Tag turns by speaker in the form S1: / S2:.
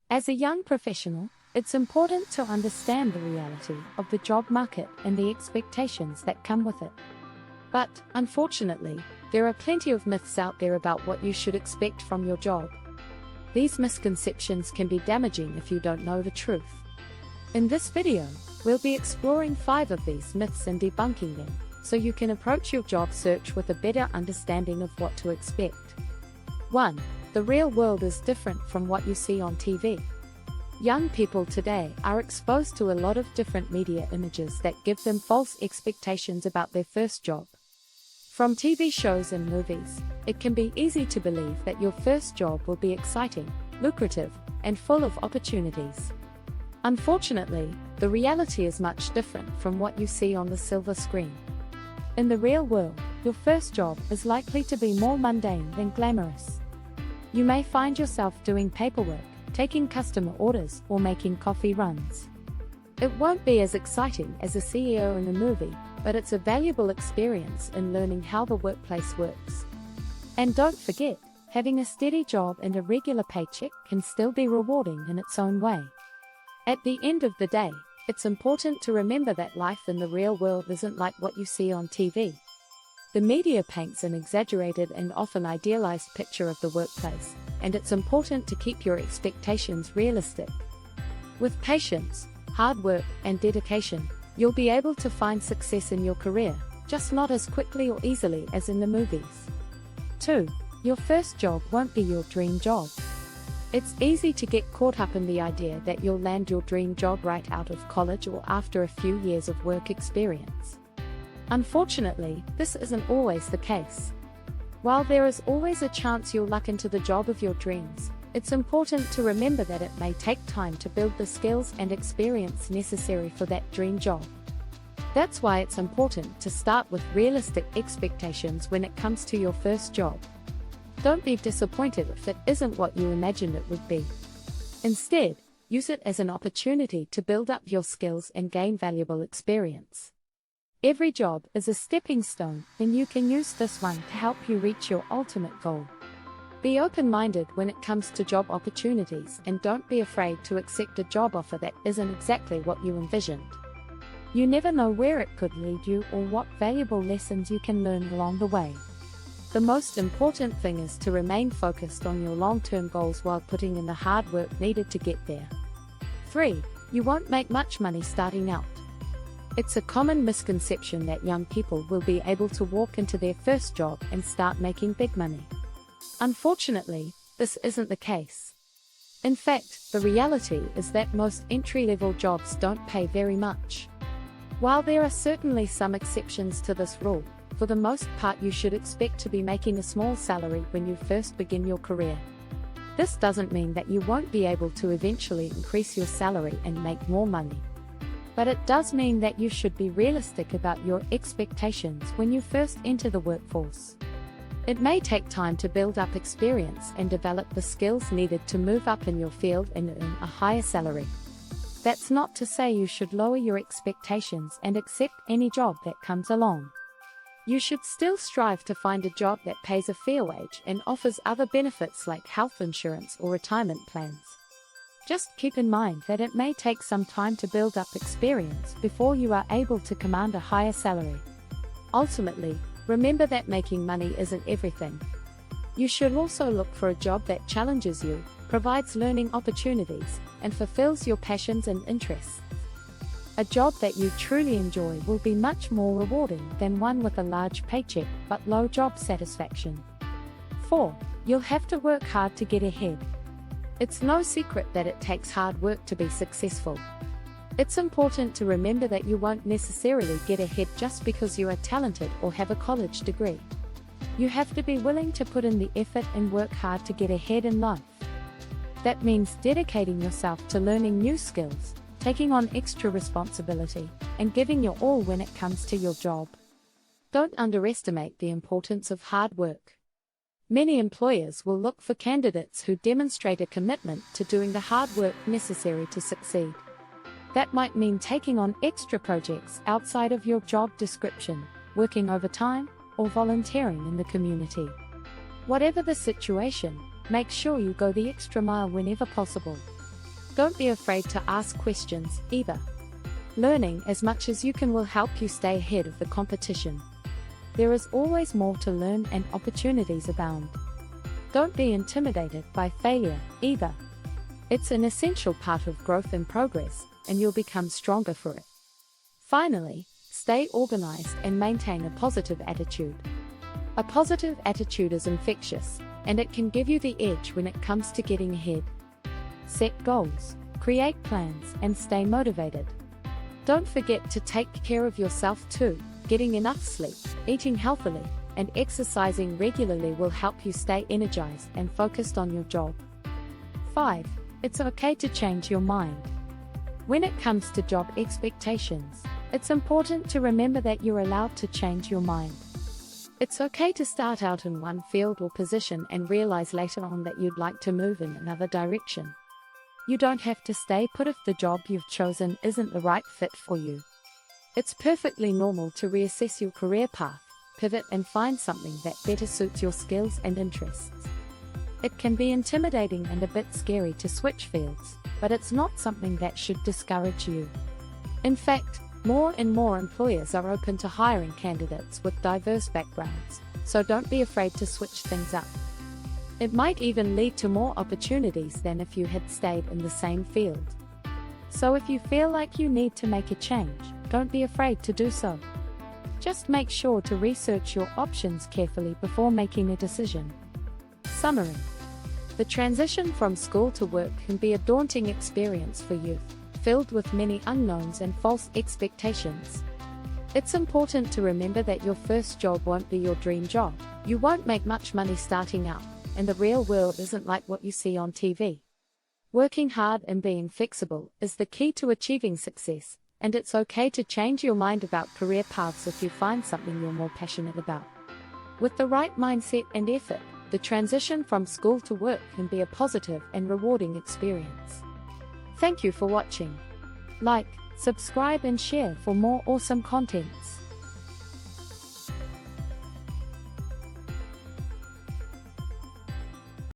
S1: As a young professional, it's important to understand the reality of the job market and the expectations that come with it. But, unfortunately, there are plenty of myths out there about what you should expect from your job. These misconceptions can be damaging if you don't know the truth. In this video, we'll be exploring 5 of these myths and debunking them, so you can approach your job search with a better understanding of what to expect. 1. The real world is different from what you see on TV. Young people today are exposed to a lot of different media images that give them false expectations about their first job. From TV shows and movies, it can be easy to believe that your first job will be exciting, lucrative, and full of opportunities. Unfortunately, the reality is much different from what you see on the silver screen. In the real world, your first job is likely to be more mundane than glamorous. You may find yourself doing paperwork, taking customer orders, or making coffee runs. It won't be as exciting as a CEO in a movie, but it's a valuable experience in learning how the workplace works. And don't forget, having a steady job and a regular paycheck can still be rewarding in its own way. At the end of the day, it's important to remember that life in the real world isn't like what you see on TV. The media paints an exaggerated and often idealized picture of the workplace, and it's important to keep your expectations realistic. With patience, hard work, and dedication, you'll be able to find success in your career, just not as quickly or easily as in the movies. 2. Your first job won't be your dream job. It's easy to get caught up in the idea that you'll land your dream job right out of college or after a few years of work experience. Unfortunately, this isn't always the case. While there is always a chance you'll luck into the job of your dreams, it's important to remember that it may take time to build the skills and experience necessary for that dream job. That's why it's important to start with realistic expectations when it comes to your first job. Don't be disappointed if it isn't what you imagined it would be. Instead, use it as an opportunity to build up your skills and gain valuable experience. Every job is a stepping stone, and you can use this one to help you reach your ultimate goal. Be open-minded when it comes to job opportunities, and don't be afraid to accept a job offer that isn't exactly what you envisioned. You never know where it could lead you or what valuable lessons you can learn along the way. The most important thing is to remain focused on your long-term goals while putting in the hard work needed to get there. 3. You won't make much money starting out. It's a common misconception that young people will be able to walk into their first job and start making big money. Unfortunately, this isn't the case. In fact, the reality is that most entry-level jobs don't pay very much. While there are certainly some exceptions to this rule, for the most part you should expect to be making a small salary when you first begin your career. This doesn't mean that you won't be able to eventually increase your salary and make more money. But it does mean that you should be realistic about your expectations when you first enter the workforce. It may take time to build up experience and develop the skills needed to move up in your field and earn a higher salary. That's not to say you should lower your expectations and accept any job that comes along. You should still strive to find a job that pays a fair wage and offers other benefits like health insurance or retirement plans. Just keep in mind that it may take some time to build up experience before you are able to command a higher salary. Ultimately, remember that making money isn't everything. You should also look for a job that challenges you, provides learning opportunities, and fulfills your passions and interests. A job that you truly enjoy will be much more rewarding than one with a large paycheck but low job satisfaction. 4. You'll have to work hard to get ahead. It's no secret that it takes hard work to be successful. It's important to remember that you won't necessarily get ahead just because you are talented or have a college degree. You have to be willing to put in the effort and work hard to get ahead in life. That means dedicating yourself to learning new skills, taking on extra responsibility, and giving your all when it comes to your job. Don't underestimate the importance of hard work. Many employers will look for candidates who demonstrate a commitment to doing the hard work necessary to succeed. That might mean taking on extra projects outside of your job description, working overtime, or volunteering in the community. Whatever the situation, make sure you go the extra mile whenever possible. Don't be afraid to ask questions, either. Learning as much as you can will help you stay ahead of the competition. There is always more to learn and opportunities abound. Don't be intimidated by failure, either. It's an essential part of growth and progress, and you'll become stronger for it. Finally, stay organized and maintain a positive attitude. A positive attitude is infectious, and it can give you the edge when it comes to getting ahead. Set goals, create plans, and stay motivated. Don't forget to take care of yourself too. Getting enough sleep, eating healthily, and exercising regularly will help you stay energized and focused on your job. 5. It's okay to change your mind. When it comes to job expectations, it's important to remember that you're allowed to change your mind. It's okay to start out in one field or position and realize later on that you'd like to move in another direction. You don't have to stay put if the job you've chosen isn't the right fit for you. It's perfectly normal to reassess your career path, pivot and find something that better suits your skills and interests. It can be intimidating and a bit scary to switch fields, but it's not something that should discourage you. In fact, more and more employers are open to hiring candidates with diverse backgrounds, so don't be afraid to switch things up. It might even lead to more opportunities than if you had stayed in the same field. So if you feel like you need to make a change, don't be afraid to do so. Just make sure to research your options carefully before making a decision. Summary. The transition from school to work can be a daunting experience for youth, filled with many unknowns and false expectations. It's important to remember that your first job won't be your dream job. You won't make much money starting out, and the real world isn't like what you see on TV. Working hard and being flexible is the key to achieving success, and it's okay to change your mind about career paths if you find something you're more passionate about. With the right mindset and effort, the transition from school to work can be a positive and rewarding experience. Thank you for watching. Like, subscribe and share for more awesome contents.